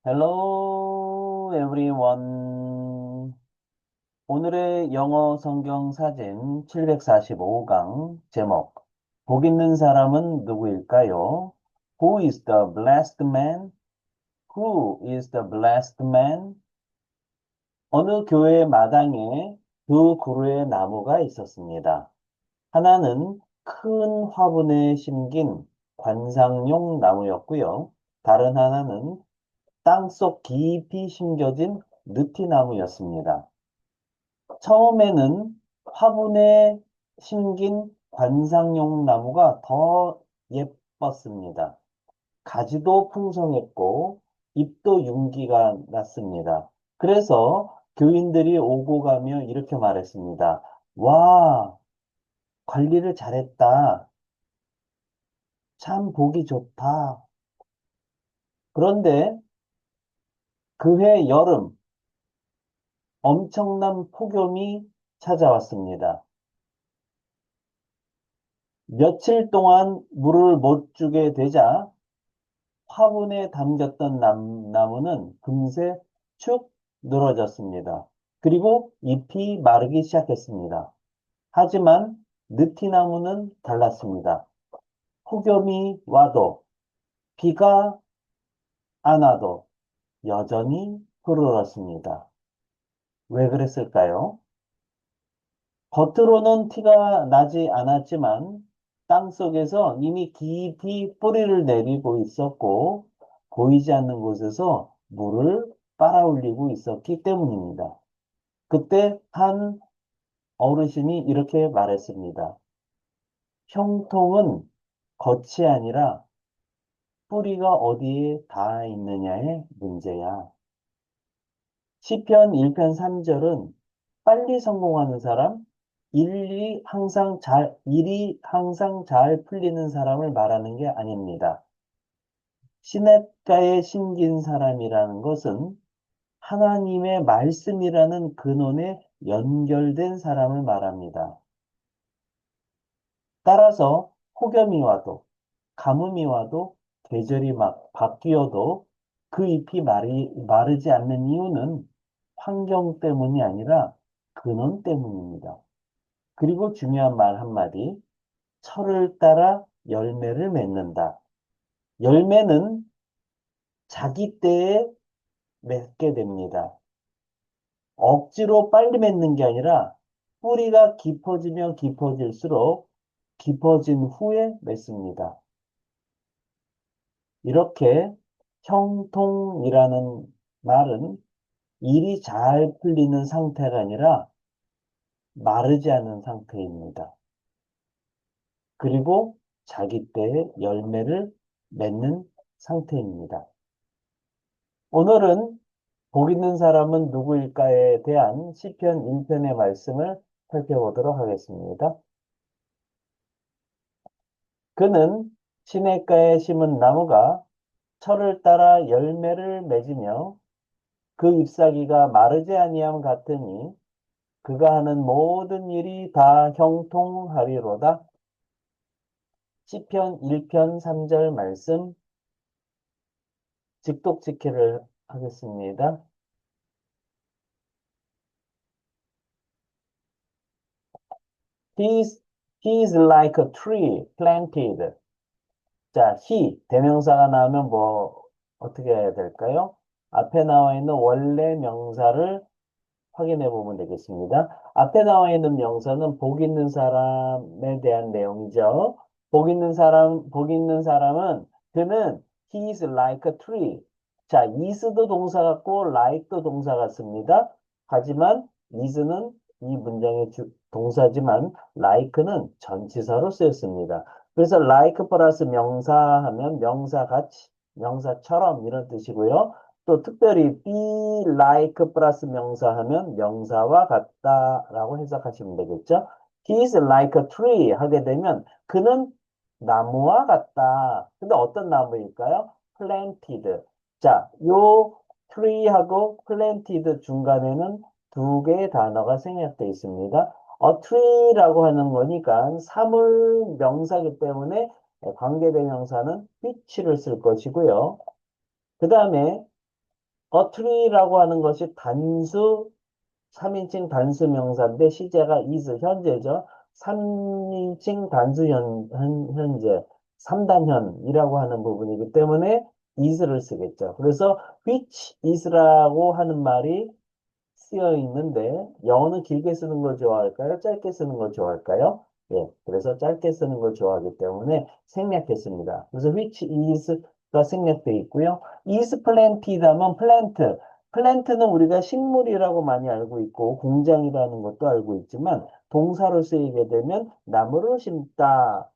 Hello everyone. 오늘의 영어 성경 사진 745강 제목. 복 있는 사람은 누구일까요? Who is the blessed man? Who is the blessed man? 어느 교회 마당에 두 그루의 나무가 있었습니다. 하나는 큰 화분에 심긴 관상용 나무였고요. 다른 하나는 땅속 깊이 심겨진 느티나무였습니다. 처음에는 화분에 심긴 관상용 나무가 더 예뻤습니다. 가지도 풍성했고 잎도 윤기가 났습니다. 그래서 교인들이 오고 가며 이렇게 말했습니다. 와, 관리를 잘했다. 참 보기 좋다. 그런데 그해 여름, 엄청난 폭염이 찾아왔습니다. 며칠 동안 물을 못 주게 되자 화분에 담겼던 나무는 금세 축 늘어졌습니다. 그리고 잎이 마르기 시작했습니다. 하지만 느티나무는 달랐습니다. 폭염이 와도 비가 안 와도 여전히 푸르렀습니다. 왜 그랬을까요? 겉으로는 티가 나지 않았지만 땅속에서 이미 깊이 뿌리를 내리고 있었고 보이지 않는 곳에서 물을 빨아올리고 있었기 때문입니다. 그때 한 어르신이 이렇게 말했습니다. 형통은 겉이 아니라 뿌리가 어디에 닿아 있느냐의 문제야. 시편 1편 3절은 빨리 성공하는 사람, 일이 항상 잘 풀리는 사람을 말하는 게 아닙니다. 시냇가에 심긴 사람이라는 것은 하나님의 말씀이라는 근원에 연결된 사람을 말합니다. 따라서 폭염이 와도, 가뭄이 와도, 계절이 막 바뀌어도 그 잎이 마르지 않는 이유는 환경 때문이 아니라 근원 때문입니다. 그리고 중요한 말 한마디, 철을 따라 열매를 맺는다. 열매는 자기 때에 맺게 됩니다. 억지로 빨리 맺는 게 아니라 뿌리가 깊어지면 깊어질수록 깊어진 후에 맺습니다. 이렇게 형통이라는 말은 일이 잘 풀리는 상태가 아니라 마르지 않은 상태입니다. 그리고 자기 때에 열매를 맺는 상태입니다. 오늘은 복 있는 사람은 누구일까에 대한 시편 1편의 말씀을 살펴보도록 하겠습니다. 그는 시냇가에 심은 나무가 철을 따라 열매를 맺으며 그 잎사귀가 마르지 아니함 같으니 그가 하는 모든 일이 다 형통하리로다. 시편 1편 3절 말씀 직독직해를 하겠습니다. He is, he is like a tree planted. 자, he, 대명사가 나오면 어떻게 해야 될까요? 앞에 나와 있는 원래 명사를 확인해 보면 되겠습니다. 앞에 나와 있는 명사는 복 있는 사람에 대한 내용이죠. 복 있는 사람은 그는 he is like a tree. 자, is도 동사 같고 like도 동사 같습니다. 하지만 is는 이 문장의 동사지만 like는 전치사로 쓰였습니다. 그래서 like 플러스 명사 하면 명사같이, 명사처럼 이런 뜻이고요. 또 특별히 be like 플러스 명사 하면 명사와 같다라고 해석하시면 되겠죠. He is like a tree 하게 되면 그는 나무와 같다. 근데 어떤 나무일까요? planted. 자, 요 tree하고 planted 중간에는 두 개의 단어가 생략되어 있습니다. a tree라고 하는 거니까 사물 명사이기 때문에 관계대명사는 which를 쓸 것이고요. 그 다음에 A tree라고 하는 것이 단수 3인칭 단수 명사인데 시제가 is 현재죠. 3인칭 단수 현재 3단현이라고 하는 부분이기 때문에 is를 쓰겠죠. 그래서 which is라고 하는 말이 쓰여 있는데 영어는 길게 쓰는 걸 좋아할까요? 짧게 쓰는 걸 좋아할까요? 예, 그래서 짧게 쓰는 걸 좋아하기 때문에 생략했습니다. 그래서 which is가 생략되어 있고요. is planted 하면 plant. 플랜트는 우리가 식물이라고 많이 알고 있고 공장이라는 것도 알고 있지만 동사로 쓰이게 되면 나무를 심다,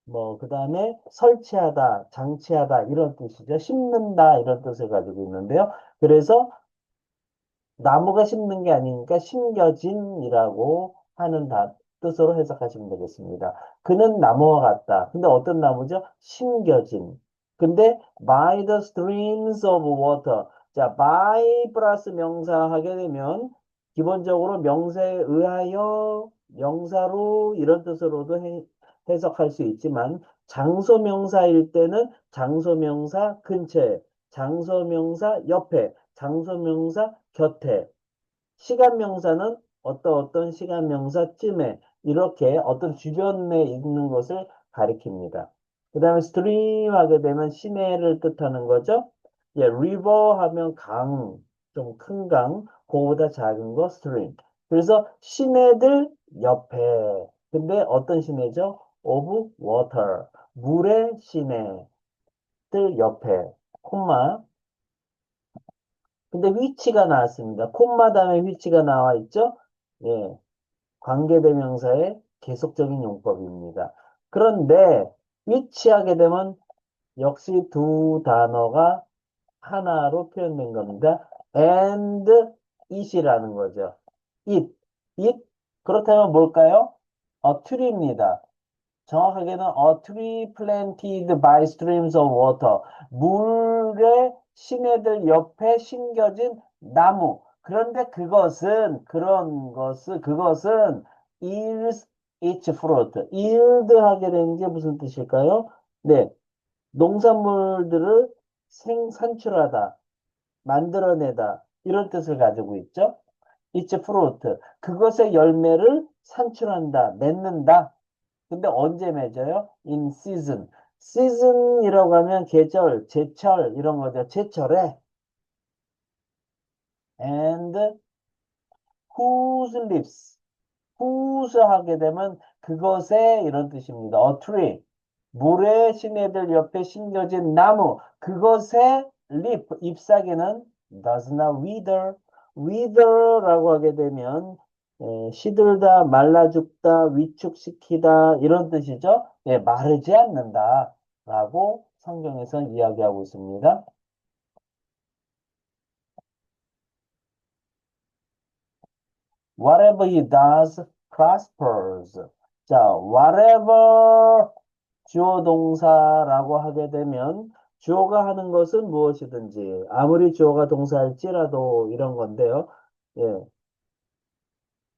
뭐 그다음에 설치하다, 장치하다 이런 뜻이죠. 심는다 이런 뜻을 가지고 있는데요. 그래서 나무가 심는 게 아니니까 심겨진이라고 하는 뜻으로 해석하시면 되겠습니다. 그는 나무와 같다. 근데 어떤 나무죠? 심겨진. 근데 by the streams of water. 자, by 플러스 명사 하게 되면 기본적으로 명사에 의하여, 명사로 이런 뜻으로도 해석할 수 있지만 장소 명사일 때는 장소 명사 근처에, 장소 명사 옆에, 장소 명사 곁에, 시간 명사는 어떤 시간 명사쯤에 이렇게 어떤 주변에 있는 것을 가리킵니다. 그 다음에 stream 하게 되면 시내를 뜻하는 거죠. 예, river 하면 강, 좀 큰 강, 그거보다 작은 거 stream. 그래서 시내들 옆에, 근데 어떤 시내죠? of water, 물의 시내들 옆에, 콤마, 근데 위치가 나왔습니다. 콤마 다음에 위치가 나와 있죠? 예, 관계대명사의 계속적인 용법입니다. 그런데 위치하게 되면 역시 두 단어가 하나로 표현된 겁니다. and it이라는 거죠. it. 그렇다면 뭘까요? tree입니다. 정확하게는 a tree planted by streams of water. 물의 시내들 옆에 심겨진 나무. 그런데 그것은 yields its fruit. yield 하게 되는 게 무슨 뜻일까요? 네, 농산물들을 산출하다, 만들어내다, 이런 뜻을 가지고 있죠. its fruit. 그것의 열매를 산출한다, 맺는다. 근데 언제 맺어요? In season. season이라고 하면 계절, 제철 이런 거죠. 제철에 and whose lips. whose 하게 되면 그것의 이런 뜻입니다. a tree. 물의 시내들 옆에 심겨진 나무. 그것의 lip, 잎사귀는 does not wither. wither라고 하게 되면 시들다, 말라 죽다, 위축시키다 이런 뜻이죠. 예, 마르지 않는다 라고 성경에서 이야기하고 있습니다. Whatever he does prospers. 자, whatever 주어 동사라고 하게 되면 주어가 하는 것은 무엇이든지 아무리 주어가 동사일지라도 이런 건데요. 예,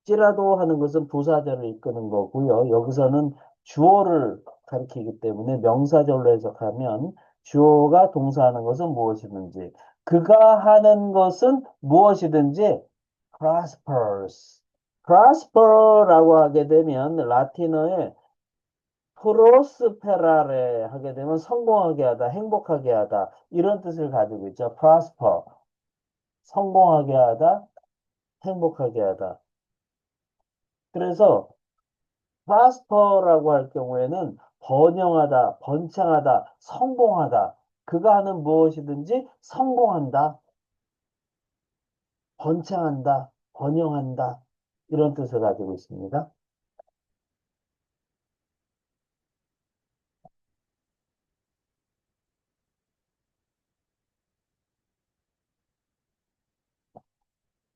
찌라도 하는 것은 부사절을 이끄는 거고요. 여기서는 주어를 가리키기 때문에 명사절로 해석하면 주어가 동사하는 것은 무엇이든지 그가 하는 것은 무엇이든지 prospers. prosper라고 하게 되면 라틴어에 프로스페라레 하게 되면 성공하게 하다, 행복하게 하다 이런 뜻을 가지고 있죠. prosper. 성공하게 하다, 행복하게 하다. 그래서 prosper라고 할 경우에는 번영하다, 번창하다, 성공하다. 그가 하는 무엇이든지 성공한다, 번창한다, 번영한다. 이런 뜻을 가지고 있습니다.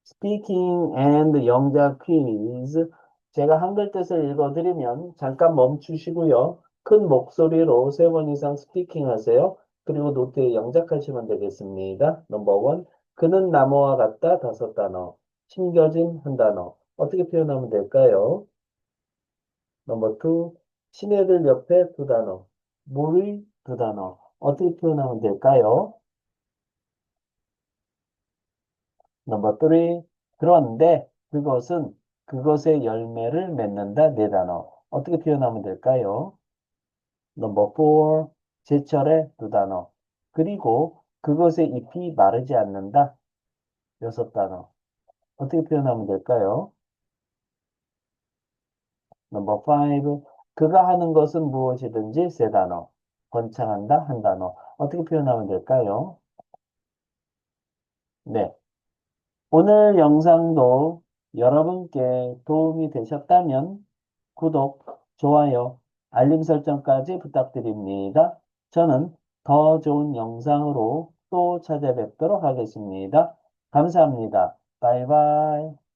Speaking and 영작 퀴즈. 제가 한글 뜻을 읽어드리면 잠깐 멈추시고요. 큰 목소리로 3번 이상 스피킹 하세요. 그리고 노트에 영작하시면 되겠습니다. 넘버 원. 그는 나무와 같다 5단어. 심겨진 1단어. 어떻게 표현하면 될까요? 넘버 투. 시내들 옆에 2단어. 물의 2단어. 어떻게 표현하면 될까요? 넘버 3. 그런데 그것은 그것의 열매를 맺는다. 네 단어. 어떻게 표현하면 될까요? 넘버 4. 제철에 두 단어. 그리고 그것의 잎이 마르지 않는다. 여섯 단어. 어떻게 표현하면 될까요? 넘버 5. 그가 하는 것은 무엇이든지 세 단어. 번창한다. 한 단어. 어떻게 표현하면 될까요? 네. 오늘 영상도 여러분께 도움이 되셨다면 구독, 좋아요, 알림 설정까지 부탁드립니다. 저는 더 좋은 영상으로 또 찾아뵙도록 하겠습니다. 감사합니다. 바이바이.